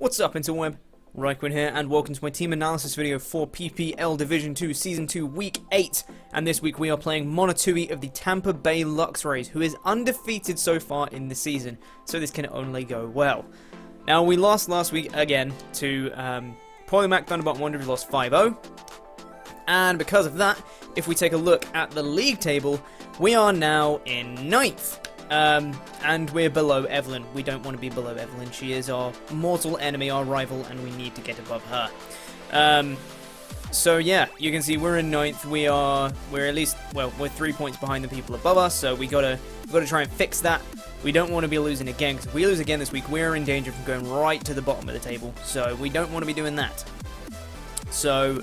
What's up, Interweb? RhyQuinn here, and welcome to my team analysis video for PPL Division Two, Season 2, Week 8. And this week we are playing Monotooi of the Tampa Bay Luxrays, who is undefeated so far in the season, so this can only go well. Now, we lost last week again to Polymac Thunderbolt Wanderers. We lost 5-0. And because of that, if we take a look at the league table, we are now in 9th. And we're below Evelyn. We don't want to be below Evelyn. She is our mortal enemy, our rival, and we need to get above her. So yeah, you can see we're in 9th. We're at least, well, we're 3 points behind the people above us, so we gotta try and fix that. We don't want to be losing again, because if we lose again this week, we're in danger from going right to the bottom of the table. So we don't want to be doing that. So,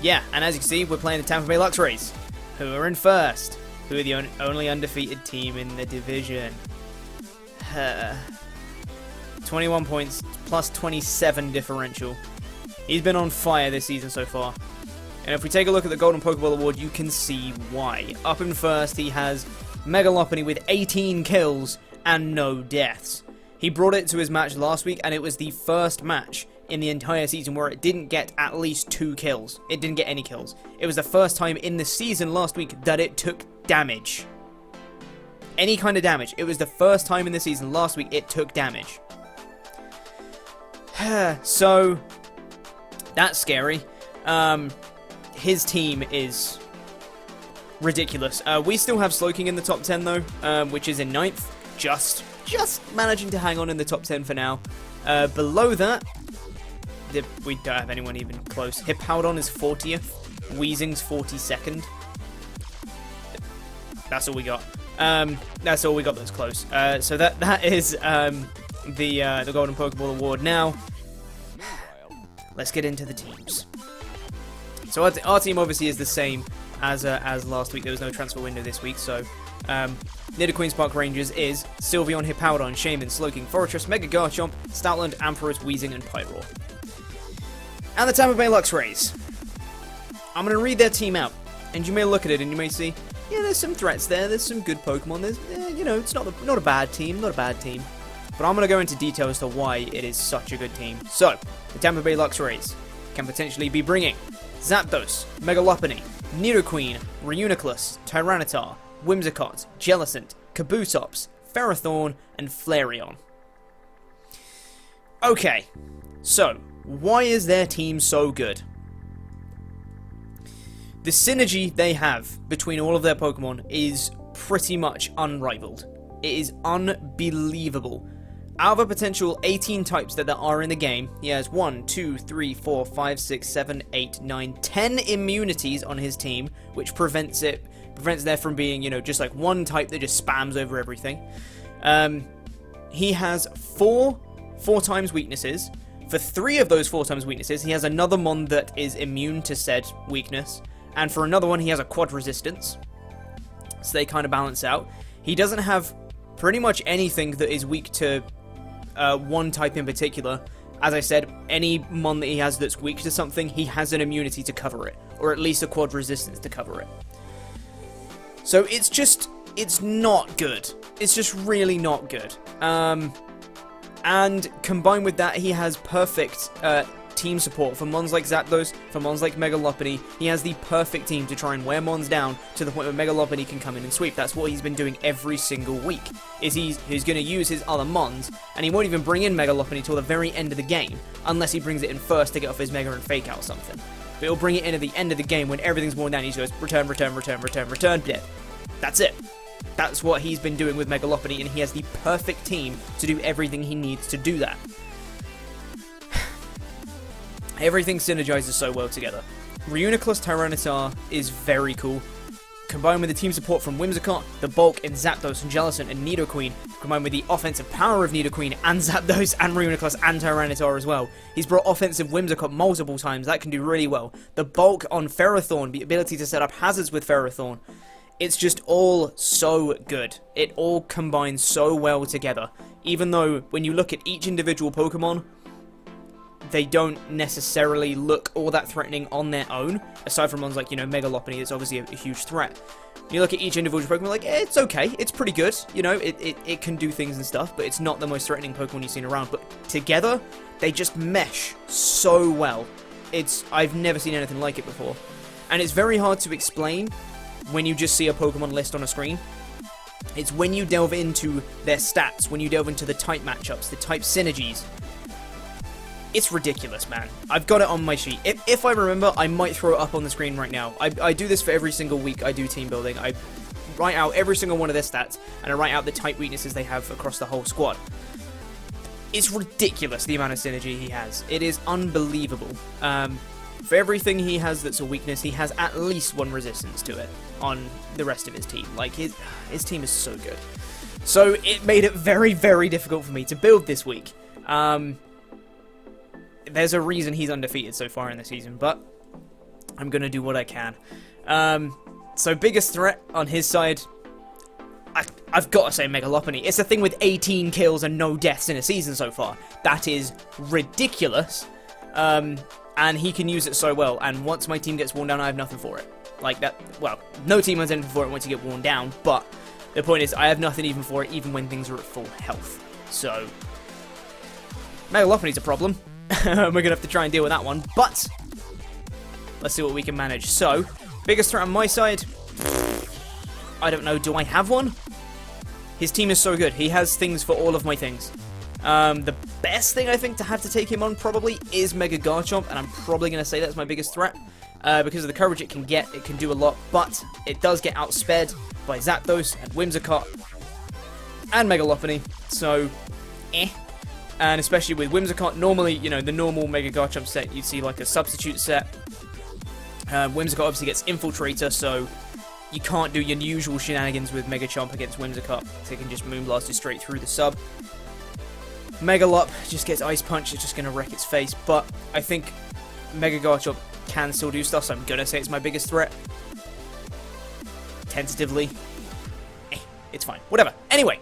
yeah, and as you can see, we're playing the Tampa Bay Luxrays, who are in 1st. Who are the only undefeated team in the division. 21 points, plus 27 differential. He's been on fire this season so far. And if we take a look at the Golden Pokeball Award, you can see why. Up in 1st, he has Megalopony with 18 kills and no deaths. He brought it to his match last week, and it was the first match in the entire season where it didn't get at least 2 kills. It didn't get any kills. It was the first time in the season last week that it took damage. Any kind of damage. It was the first time in the season last week it took damage. So, that's scary. His team is ridiculous. We still have Slowking in the top 10 though, which is in 9th. Just managing to hang on in the top 10 for now. Below that, we don't have anyone even close. Hippowdon is 40th. Weezing's 42nd. That's all we got. That's all we got that's close. So that is the Golden Pokeball Award. Now, let's get into the teams. So our team obviously is the same as last week. There was no transfer window this week, so Nidoqueens Park Rangers is Sylveon, Hippowdon, Shaman, Slowking, Fortress, Mega Garchomp, Stoutland, Ampharos, Weezing, and Pyroar. And the Tampa Bay Luxrays. I'm going to read their team out, and you may look at it and you may see, yeah, there's some threats there, there's some good Pokemon, there's, you know, it's not a bad team, not a bad team. But I'm going to go into detail as to why it is such a good team. So, the Tampa Bay Luxrays can potentially be bringing Zapdos, Megalopony, Nidoqueen, Reuniclus, Tyranitar, Whimsicott, Jellicent, Kabutops, Ferrothorn, and Flareon. Okay, so, why is their team so good? The synergy they have between all of their Pokemon is pretty much unrivaled. It is unbelievable. Out of a potential 18 types that there are in the game, he has 1, 2, 3, 4, 5, 6, 7, 8, 9, 10 immunities on his team, which prevents there from being, you know, just like one type that just spams over everything. He has 4 times weaknesses. For 3 of those 4 times weaknesses, he has another Mon that is immune to said weakness. And for another one, he has a quad resistance. So they kind of balance out. He doesn't have pretty much anything that is weak to one type in particular. As I said, any Mon that he has that's weak to something, he has an immunity to cover it. Or at least a quad resistance to cover it. So it's not good. It's just really not good. And combined with that, he has perfect team support for Mons like Zapdos, for Mons like Megalopony. He has the perfect team to try and wear Mons down to the point where Megalopony can come in and sweep. That's what he's been doing every single week. He's going to use his other Mons, and he won't even bring in Megalopony till the very end of the game, unless he brings it in first to get off his Mega and Fake Out or something. But he'll bring it in at the end of the game when everything's worn down. He just goes return, return, return, return, return, dead. That's it. That's what he's been doing with Megalopony, and he has the perfect team to do everything he needs to do that. Everything synergizes so well together. Reuniclus Tyranitar is very cool. Combined with the team support from Whimsicott, the bulk in Zapdos and Jellicent and Nidoqueen, combined with the offensive power of Nidoqueen and Zapdos and Reuniclus and Tyranitar as well. He's brought offensive Whimsicott multiple times, that can do really well. The bulk on Ferrothorn, the ability to set up hazards with Ferrothorn. It's just all so good. It all combines so well together. Even though, when you look at each individual Pokemon, they don't necessarily look all that threatening on their own, aside from ones like, you know, Mega Lopunny is obviously a huge threat. You look at each individual Pokemon, like, it's okay, it's pretty good, you know, it can do things and stuff, but it's not the most threatening Pokemon you've seen around. But together, they just mesh so well. I've never seen anything like it before. And it's very hard to explain when you just see a Pokemon list on a screen. It's when you delve into their stats, when you delve into the type matchups, the type synergies. It's ridiculous, man. I've got it on my sheet. If I remember, I might throw it up on the screen right now. I do this for every single week I do team building. I write out every single one of their stats, and I write out the type weaknesses they have across the whole squad. It's ridiculous, the amount of synergy he has. It is unbelievable. For everything he has that's a weakness, he has at least one resistance to it on the rest of his team. Like, his team is so good. So, it made it very, very difficult for me to build this week. There's a reason he's undefeated so far in the season, but I'm going to do what I can. So, biggest threat on his side, I've got to say Mega Lopunny. It's a thing with 18 kills and no deaths in a season so far. That is ridiculous. And he can use it so well, and once my team gets worn down, I have nothing for it. Like that, well, no team has anything for it once you get worn down, but the point is, I have nothing even for it, even when things are at full health. So, Mega Lopunny's a problem. We're going to have to try and deal with that one, but let's see what we can manage. So, biggest threat on my side, I don't know, do I have one? His team is so good. He has things for all of my things. The best thing I think to have to take him on probably is Mega Garchomp, and I'm probably going to say that's my biggest threat. Because of the coverage it can get, it can do a lot, but it does get outsped by Zapdos and Whimsicott and Mega Lopunny, so And especially with Whimsicott, normally, you know, the normal Mega Garchomp set, you'd see like a substitute set. Whimsicott obviously gets Infiltrator, so you can't do your usual shenanigans with Mega Chomp against Whimsicott, so it can just Moonblast you straight through the sub. Mega Lop just gets Ice Punch, it's just going to wreck its face, but I think Mega Garchomp can still do stuff, so I'm going to say it's my biggest threat. Tentatively. It's fine. Whatever. Anyway,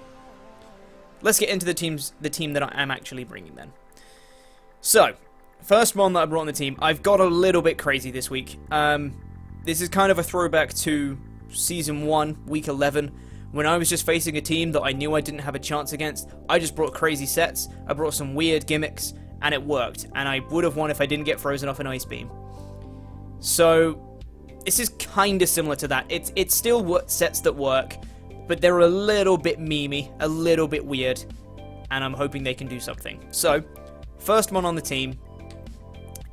let's get into the team that I am actually bringing then. So, first one that I brought on the team, I've got a little bit crazy this week. This is kind of a throwback to Season 1, Week 11, when I was just facing a team that I knew I didn't have a chance against. I just brought crazy sets, I brought some weird gimmicks, and it worked. And I would have won if I didn't get frozen off an Ice Beam. So, this is kind of similar to that. It's still sets that work, but they're a little bit memey, a little bit weird, and I'm hoping they can do something. So, first one on the team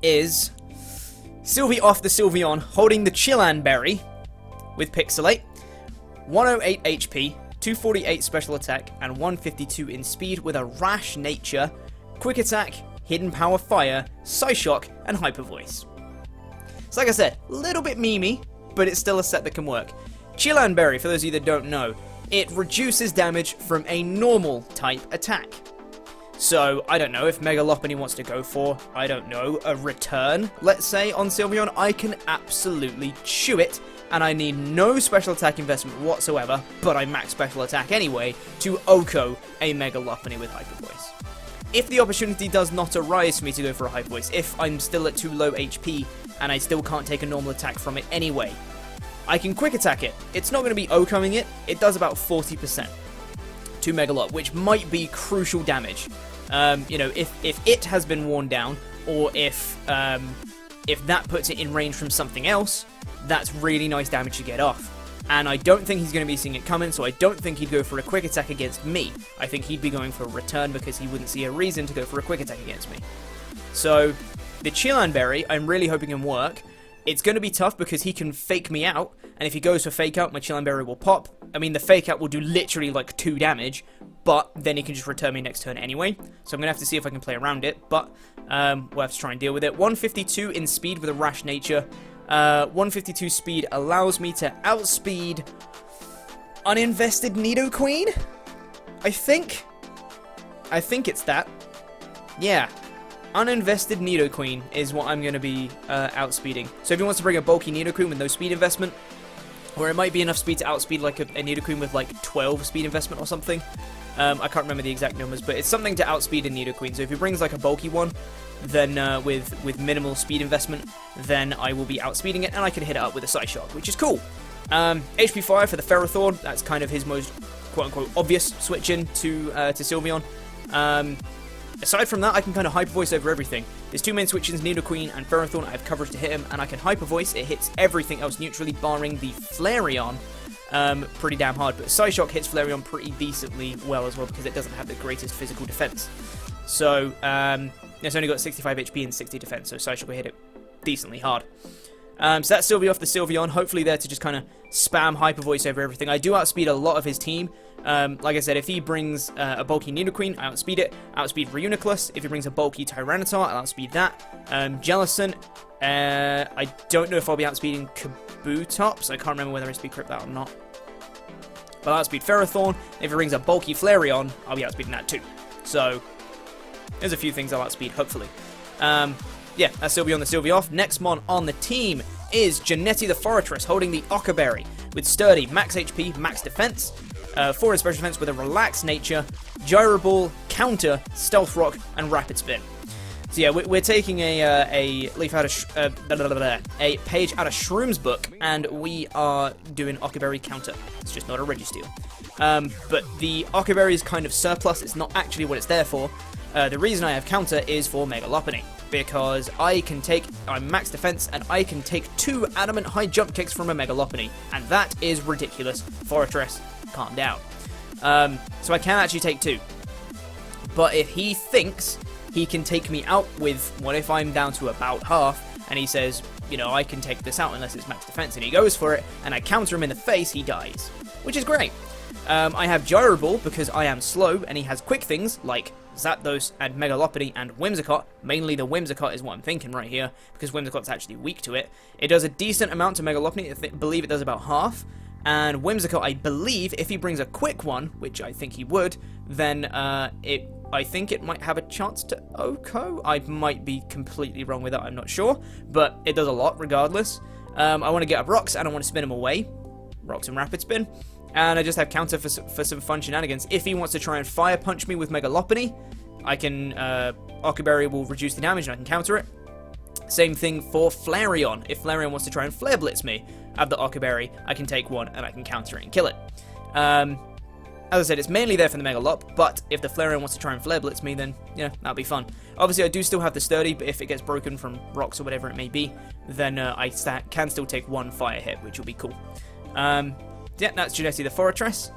is Sylvie off the Sylveon, holding the Chilan Berry with Pixelate, 108 HP, 248 special attack, and 152 in speed with a rash nature, quick attack, hidden power fire, Psyshock, and hyper voice. So like I said, a little bit memey, but it's still a set that can work. Chilan Berry, for those of you that don't know, it reduces damage from a normal type attack. So, I don't know, if Mega Lopunny wants to go for, I don't know, a return, let's say, on Sylveon, I can absolutely chew it, and I need no special attack investment whatsoever, but I max special attack anyway, to OHKO a Mega Lopunny with Hyper Voice. If the opportunity does not arise for me to go for a Hyper Voice, if I'm still at too low HP, and I still can't take a normal attack from it anyway, I can quick attack it. It's not going to be OHKOing it, it does about 40% to Mega Lot, which might be crucial damage. You know, if it has been worn down, or if that puts it in range from something else, that's really nice damage to get off. And I don't think he's going to be seeing it coming, so I don't think he'd go for a quick attack against me. I think he'd be going for a return because he wouldn't see a reason to go for a quick attack against me. So, the Chilan Berry, I'm really hoping can work. It's going to be tough because he can fake me out, and if he goes for fake out, my Chilan Berry will pop. I mean, the fake out will do literally like 2 damage, but then he can just return me next turn anyway. So I'm going to have to see if I can play around it, but we'll have to try and deal with it. 152 in speed with a rash nature. 152 speed allows me to outspeed uninvested Nidoqueen? I think it's that. Yeah. Uninvested Nidoqueen is what I'm going to be outspeeding. So if he wants to bring a bulky Nidoqueen with no speed investment, or it might be enough speed to outspeed like a Nidoqueen with like 12 speed investment or something, I can't remember the exact numbers, but it's something to outspeed a Nidoqueen. So if he brings like a bulky one, then with minimal speed investment, then I will be outspeeding it, and I can hit it up with a Psyshock, which is cool. HP Fire for the Ferrothorn, that's kind of his most quote-unquote obvious switch in to Sylveon. Aside from that, I can kind of Hyper Voice over everything. There's two main switch-ins, Nidoqueen and Ferrothorn. I have coverage to hit him, and I can Hyper Voice. It hits everything else neutrally, barring the Flareon pretty damn hard. But Psyshock hits Flareon pretty decently well as well, because it doesn't have the greatest physical defense. So, it's only got 65 HP and 60 defense, so Psyshock will hit it decently hard. So that's Sylvie off the Sylveon, hopefully there to just kind of spam Hyper Voice over everything. I do outspeed a lot of his team. Like I said, if he brings a bulky Nidoqueen, I outspeed it. Outspeed Reuniclus. If he brings a bulky Tyranitar, I'll outspeed that. Jellicent, I don't know if I'll be outspeeding Kabutops. I can't remember whether I speed Crypt that or not. But I'll outspeed Ferrothorn. If he brings a bulky Flareon, I'll be outspeeding that too. So, there's a few things I'll outspeed, hopefully. Yeah, that's Sylvie on the Sylvie off. Next mon on the team is Janetti the Fortress, holding the Ockerberry, with Sturdy, max HP, max defense, 4 in special defense with a relaxed nature, Gyro Ball, Counter, Stealth Rock, and Rapid Spin. So yeah, we're taking a leaf out of a page out of Shroom's book, and we are doing Ockerberry Counter. It's just not a Registeel. But the Ockerberry is kind of surplus. It's not actually what it's there for. The reason I have Counter is for Mega Lopunny, because I'm max defense, and I can take 2 adamant high jump kicks from a Mega Lopunny, and that is ridiculous. Fortress, calm down. So I can actually take 2. But if he thinks he can take me out with, what if I'm down to about half, and he says, you know, I can take this out unless it's max defense, and he goes for it, and I counter him in the face, he dies. Which is great. I have Gyro Ball because I am slow, and he has quick things like Zapdos and Mega Lopunny and Whimsicott. Mainly the Whimsicott is what I'm thinking right here, because Whimsicott's actually weak to it. It does a decent amount to Mega Lopunny. I believe it does about half. And Whimsicott, I believe, if he brings a quick one, which I think he would, then I think it might have a chance to OHKO. I might be completely wrong with that, I'm not sure. But it does a lot regardless. I want to get up Rocks, and I want to spin him away. Rocks and Rapid Spin. And I just have Counter for some fun shenanigans. If he wants to try and Fire Punch me with Mega Lopunny, I can, Ockerberry will reduce the damage and I can counter it. Same thing for Flareon. If Flareon wants to try and Flare Blitz me, I have the Ockerberry, I can take one and I can counter it and kill it. As I said, it's mainly there for the Mega Lop, but if the Flareon wants to try and Flare Blitz me, then, yeah, that'll be fun. Obviously, I do still have the Sturdy, but if it gets broken from rocks or whatever it may be, then I can still take 1 fire hit, which will be cool. Yeah, that's Janetti the Fortress.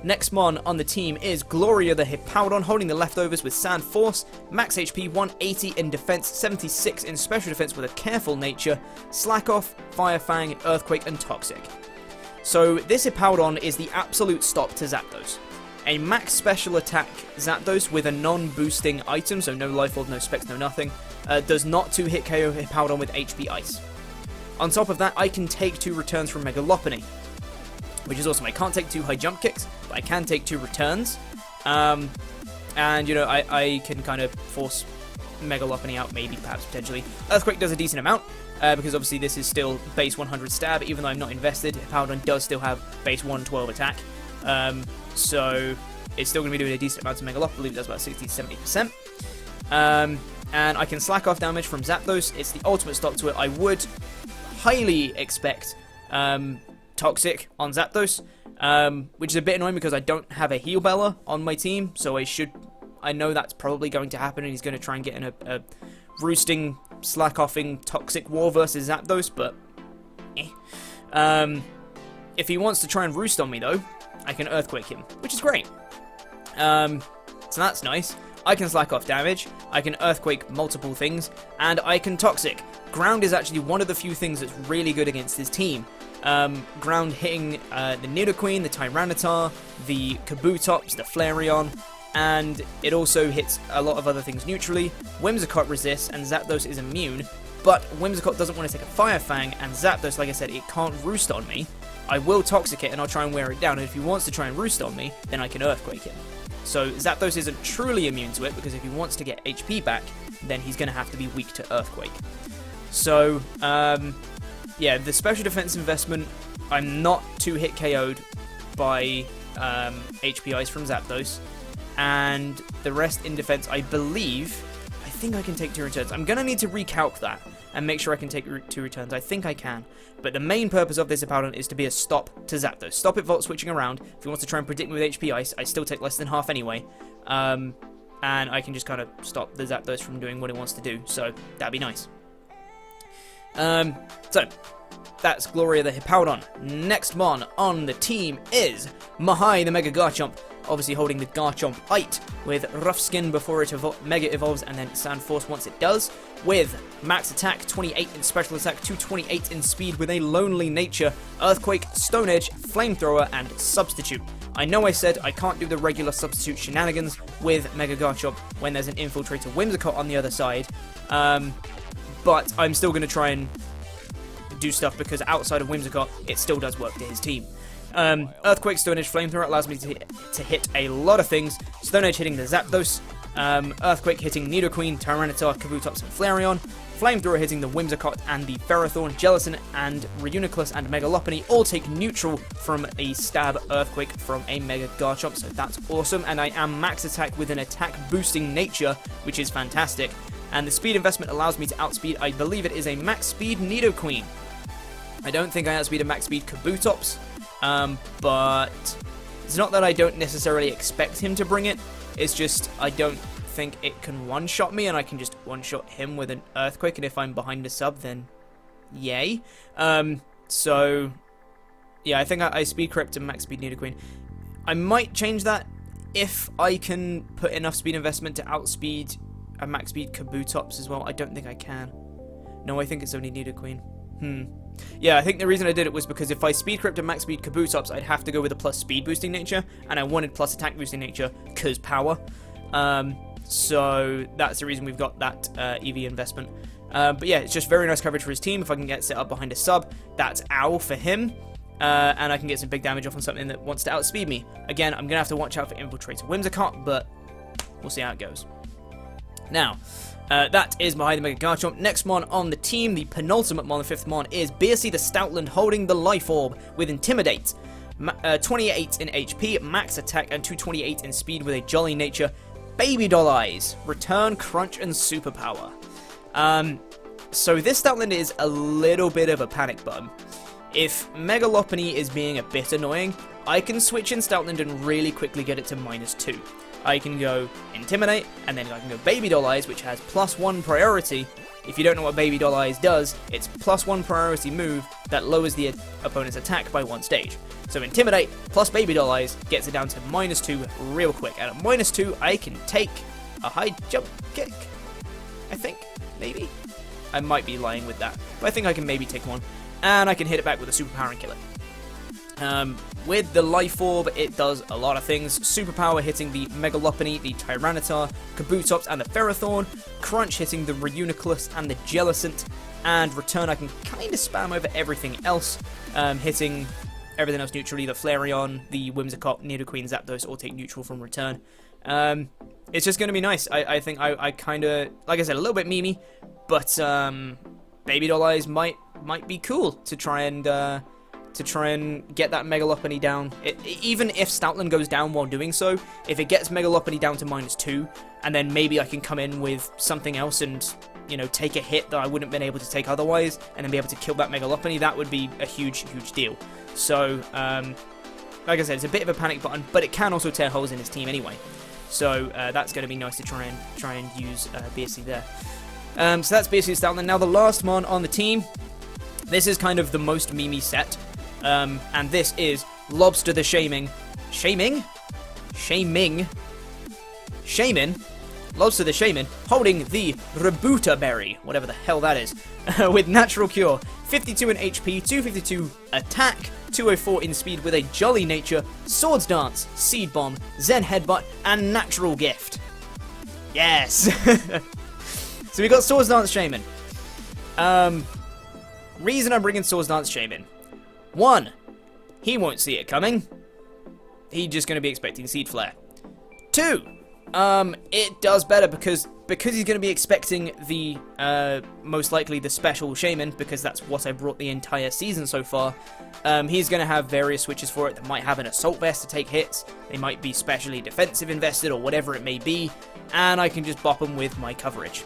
Next mon on the team is Gloria the Hippowdon, holding the leftovers with Sand Force, max HP 180 in defense, 76 in special defense with a careful nature, Slack Off, Fire Fang, Earthquake, and Toxic. So this Hippowdon is the absolute stop to Zapdos. A max special attack Zapdos with a non-boosting item, so no Life Orb, no Specs, no nothing, does not 2-hit KO Hippowdon with HP Ice. On top of that, I can take 2 returns from Mega Lopunny, which is awesome. I can't take 2 high jump kicks, but I can take 2 returns. And, you know, I can kind of force Mega Lopunny out, maybe, perhaps, potentially. Earthquake does a decent amount, because obviously this is still base 100 stab, even though I'm not invested. Hippowdon does still have base 112 attack. So it's still going to be doing a decent amount of Mega Lopunny. I believe it does about 60-70%. And I can slack off damage from Zapdos. It's the ultimate stop to it. I would highly expect Toxic on Zapdos, which is a bit annoying because I don't have a Heal Bella on my team, so I know that's probably going to happen, and he's going to try and get in a roosting, slack-offing Toxic war versus Zapdos, but if he wants to try and roost on me, though, I can Earthquake him, which is great. So that's nice. I can slack off damage, I can Earthquake multiple things, and I can Toxic. Ground is actually one of the few things that's really good against his team. Ground hitting the Nidoqueen, the Tyranitar, the Kabutops, the Flareon, and it also hits a lot of other things neutrally. Whimsicott resists, and Zapdos is immune, but Whimsicott doesn't want to take a Fire Fang, and Zapdos, like I said, it can't roost on me. I will Toxic it, and I'll try and wear it down, and if he wants to try and roost on me, then I can Earthquake him. So Zapdos isn't truly immune to it, because if he wants to get HP back, then he's going to have to be weak to Earthquake. So, yeah, the special defense investment, I'm not 2-hit KO'd by HP Ice from Zapdos. and the rest in defense, I believe. I think I can take 2 returns. I'm going to need to recalc that and make sure I can take 2 returns. I think I can. But the main purpose of this Hippowdon is to be a stop to Zapdos. Stop it Volt switching around. If he wants to try and predict me with HP Ice, I still take less than half anyway. And I can just kind of stop the Zapdos from doing what it wants to do. So that'd be nice. So that's Gloria the Hippowdon. Next mon on the team is Mahai the Mega Garchomp. Obviously holding the Garchompite with Rough Skin before it Mega Evolves, and then Sand Force once it does, with Max Attack, 28 in Special Attack, 228 in Speed, with a Lonely Nature, Earthquake, Stone Edge, Flamethrower, and Substitute. I know I said I can't do the regular Substitute shenanigans with Mega Garchomp when there's an Infiltrator Whimsicott on the other side, but I'm still going to try and do stuff because outside of Whimsicott, it still does work to his team. Earthquake, Stone Edge, Flamethrower allows me to hit a lot of things. Stone Edge hitting the Zapdos, Earthquake hitting Nidoqueen, Tyranitar, Kabutops, and Flareon, Flamethrower hitting the Whimsicott and the Ferrothorn, Jellicent, and Reuniclus and Megalophony all take neutral from a stab Earthquake from a Mega Garchomp, so that's awesome. And I am max attack with an attack boosting nature, which is fantastic. And the speed investment allows me to outspeed, I believe it is a max speed Nidoqueen. I don't think I outspeed a max speed Kabutops. But it's not that I don't necessarily expect him to bring it, it's just I don't think it can one-shot me, and I can just one-shot him with an Earthquake, and if I'm behind a sub, then yay. So, yeah, I think I speed correct and max speed Nidoqueen. I might change that if I can put enough speed investment to outspeed a max speed Kabutops as well. I don't think I can. No, I think it's only Nidoqueen. Yeah, I think the reason I did it was because if I speed corrupt and max speed Kabutops, I'd have to go with a plus speed boosting nature, and I wanted plus attack boosting nature because power. So that's the reason we've got that EV investment. But yeah, it's just very nice coverage for his team. If I can get set up behind a sub, that's ow for him. And I can get some big damage off on something that wants to outspeed me. Again, I'm going to have to watch out for Infiltrator Whimsicott, but we'll see how it goes. Now, that is behind the Mega Garchomp. Next mon on the team, the penultimate mon, the 5th mon, is Beercy the Stoutland holding the Life Orb with Intimidate. 28 in HP, max attack, and 228 in speed with a Jolly Nature. Baby Doll Eyes, Return, Crunch, and Superpower. So this Stoutland is a little bit of a panic button. If Megalophony is being a bit annoying, I can switch in Stoutland and really quickly get it to -2. I can go Intimidate, and then I can go Baby Doll Eyes, which has +1 priority. If you don't know what Baby Doll Eyes does, it's +1 priority move that lowers the opponent's attack by 1 stage. So Intimidate plus Baby Doll Eyes gets it down to -2 real quick. And at -2, I can take a high jump kick. I think, maybe? I might be lying with that, but I think I can maybe take one. And I can hit it back with a Superpower and kill it. With the Life Orb, it does a lot of things. Superpower hitting the Megalophony, the Tyranitar, Kabutops, and the Ferrothorn. Crunch hitting the Reuniclus and the Jellicent. And Return, I can kind of spam over everything else, hitting everything else neutrally. The Flareon, the Whimsicott, Nidoqueen, Zapdos all take neutral from Return. It's just going to be nice. I think I kind of, like I said, a little bit memey, but Baby Doll Eyes might be cool to try and get that Megalophony down. Even if Stoutland goes down while doing so, if it gets Megalophony down to -2, and then maybe I can come in with something else and, you know, take a hit that I wouldn't have been able to take otherwise, and then be able to kill that Megalophony, that would be a huge, huge deal. So, like I said, it's a bit of a panic button, but it can also tear holes in his team anyway. So, that's going to be nice to try and use Beercy there. So that's Beercy Stoutland. Now the last mon on the team, this is kind of the most memey set. And this is Lobster the Shaming. Lobster the Shaman, holding the Rebuta Berry, whatever the hell that is, with Natural Cure, 52 in HP, 252 attack, 204 in speed with a Jolly Nature, Swords Dance, Seed Bomb, Zen Headbutt, and Natural Gift. Yes! So we got Swords Dance Shaman. Reason I'm bringing Swords Dance Shaman. 1, he won't see it coming. He's just going to be expecting Seed Flare. 2, it does better because because he's going to be expecting the, most likely the special Shaman, because that's what I brought the entire season so far, he's going to have various switches for it that might have an Assault Vest to take hits, they might be specially defensive invested, or whatever it may be, and I can just bop them with my coverage.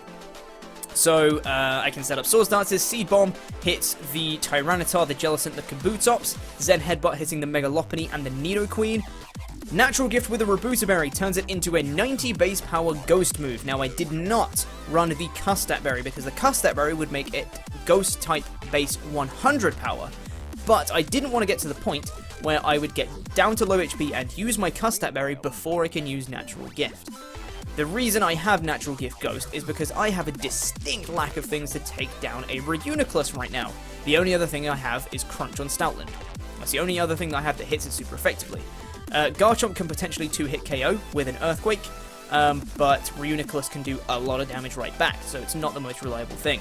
So, I can set up Swords Dances, Seed Bomb hits the Tyranitar, the Jellicent, the Kabutops, Zen Headbutt hitting the Megalophony and the Nidoqueen. Natural Gift with a Rabuta Berry turns it into a 90 base power Ghost move. Now, I did not run the Custat Berry because the Custat Berry would make it Ghost type base 100 power. But I didn't want to get to the point where I would get down to low HP and use my Custat Berry before I can use Natural Gift. The reason I have Natural Gift Ghost is because I have a distinct lack of things to take down a Reuniclus right now. The only other thing I have is Crunch on Stoutland. That's the only other thing that I have that hits it super effectively. Garchomp can potentially 2-hit KO with an Earthquake, but Reuniclus can do a lot of damage right back, so it's not the most reliable thing.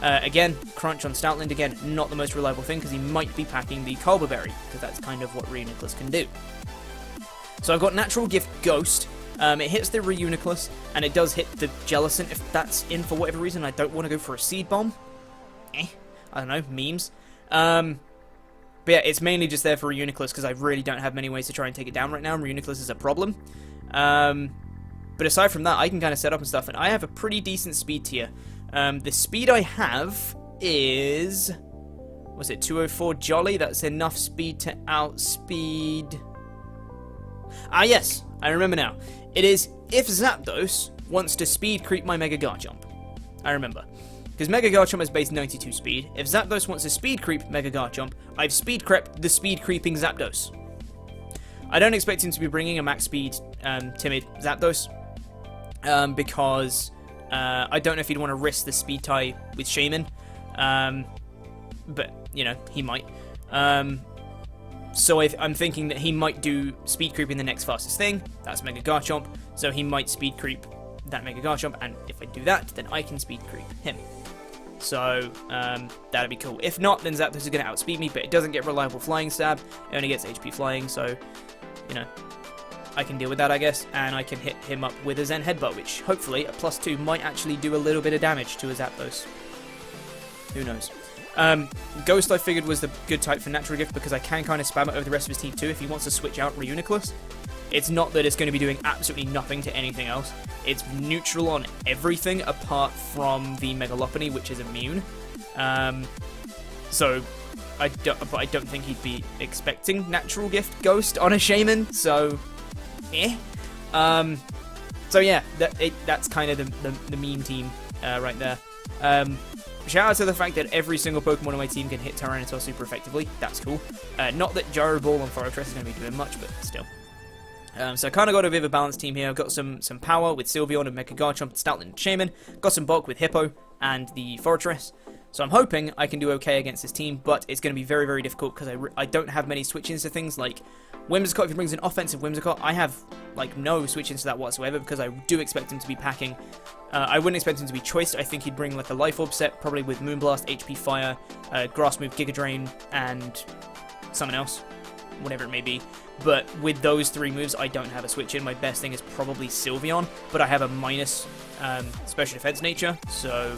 Again, Crunch on Stoutland, again, not the most reliable thing, because he might be packing the Culber Berry, because that's kind of what Reuniclus can do. So I've got Natural Gift Ghost. It hits the Reuniclus, and it does hit the Jellicent if that's in for whatever reason. I don't want to go for a Seed Bomb. I don't know, memes. But yeah, it's mainly just there for Reuniclus because I really don't have many ways to try and take it down right now, and Reuniclus is a problem. But aside from that, I can kind of set up and stuff, and I have a pretty decent speed tier. The speed I have is... was it 204 Jolly? That's enough speed to outspeed... Ah, yes, I remember now. It is if Zapdos wants to speed creep my Mega Garchomp. I remember. Because Mega Garchomp is base 92 speed. If Zapdos wants to speed creep Mega Garchomp, I've speed crept the speed creeping Zapdos. I don't expect him to be bringing a max speed timid Zapdos. Because I don't know if he'd want to risk the speed tie with Shaman. But, you know, he might. So I'm thinking that he might do speed creep in the next fastest thing. That's Mega Garchomp. So he might speed creep that Mega Garchomp. And if I do that, then I can speed creep him. So, that'd be cool. If not, then Zapdos is going to outspeed me, but it doesn't get reliable Flying Stab. It only gets HP Flying, so, you know, I can deal with that, I guess. And I can hit him up with a Zen Headbutt, which, hopefully, at +2 might actually do a little bit of damage to a Zapdos. Who knows? Ghost, I figured, was the good type for Natural Gift, because I can kind of spam it over the rest of his team, too, if he wants to switch out Reuniclus. It's not that it's going to be doing absolutely nothing to anything else. It's neutral on everything apart from the Megalophony, which is immune. So, I don't think he'd be expecting Natural Gift Ghost on a Shaman, so, so yeah, that's kind of the meme team right there. Shout out to the fact that every single Pokemon on my team can hit Tyranitar super effectively. That's cool. Not that Gyro Ball on Fortress is going to be doing much, but still. So I kind of got a bit of a balanced team here. I've got some power with Sylveon and Mega Garchomp, Stoutland and Shaman. Got some bulk with Hippo and the Fortress. So I'm hoping I can do okay against this team, but it's going to be very, very difficult because I don't have many switch-ins to things like Whimsicott. If he brings an offensive Whimsicott, I have like no switch-ins to that whatsoever because I do expect him to be packing. I wouldn't expect him to be choiced. I think he'd bring like a Life Orb set, probably with Moonblast, HP Fire, Grass Move, Giga Drain, and something else, whatever it may be. But with those three moves, I don't have a switch-in. My best thing is probably Sylveon, but I have a minus special defense nature, so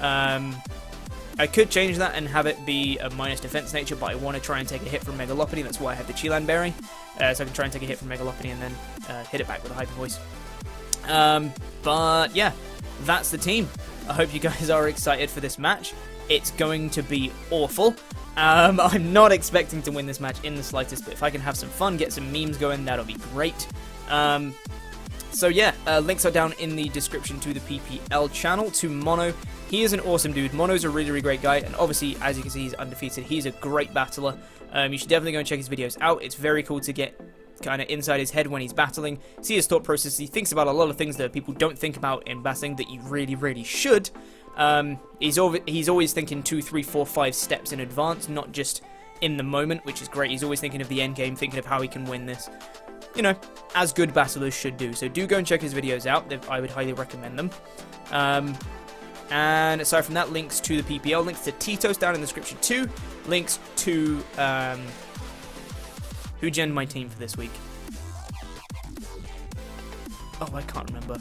I could change that and have it be a minus defense nature, but I want to try and take a hit from Megalophony. That's why I have the Chelan Berry, so I can try and take a hit from Megalophony and then hit it back with a Hyper Voice. But yeah, that's the team. I hope you guys are excited for this match. It's going to be awful. I'm not expecting to win this match in the slightest, but if I can have some fun, get some memes going, that'll be great. So yeah, links are down in the description to the PPL channel, to Mono. He is an awesome dude. Mono's a really, really great guy, and obviously, as you can see, he's undefeated. He's a great battler. You should definitely go and check his videos out. It's very cool to get kind of inside his head when he's battling, see his thought process. He thinks about a lot of things that people don't think about in battling that you really, really should. He's always thinking 2, 3, 4, 5 steps in advance, not just in the moment, which is great. He's always thinking of the end game, thinking of how he can win this. You know, as good battlers should do. So do go and check his videos out. I would highly recommend them. And aside from that, links to the PPL, links to Titos down in the description too, links to who genned my team for this week. Oh, I can't remember.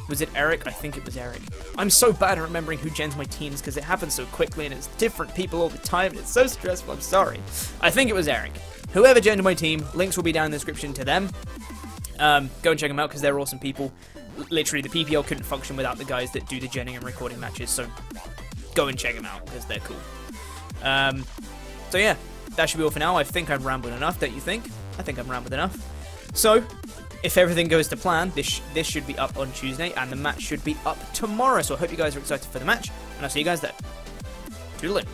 Was it Eric? I think it was Eric. I'm so bad at remembering who gens my teams because it happens so quickly and it's different people all the time. It's so stressful. I'm sorry. I think it was Eric. Whoever genned my team, links will be down in the description to them. Go and check them out because they're awesome people. Literally, the PPL couldn't function without the guys that do the genning and recording matches, so go and check them out because they're cool. So yeah, that should be all for now. I think I've rambled enough, don't you think? I think I've rambled enough. So, if everything goes to plan, this should be up on Tuesday, and the match should be up tomorrow. So I hope you guys are excited for the match, and I'll see you guys then. Toodaloo.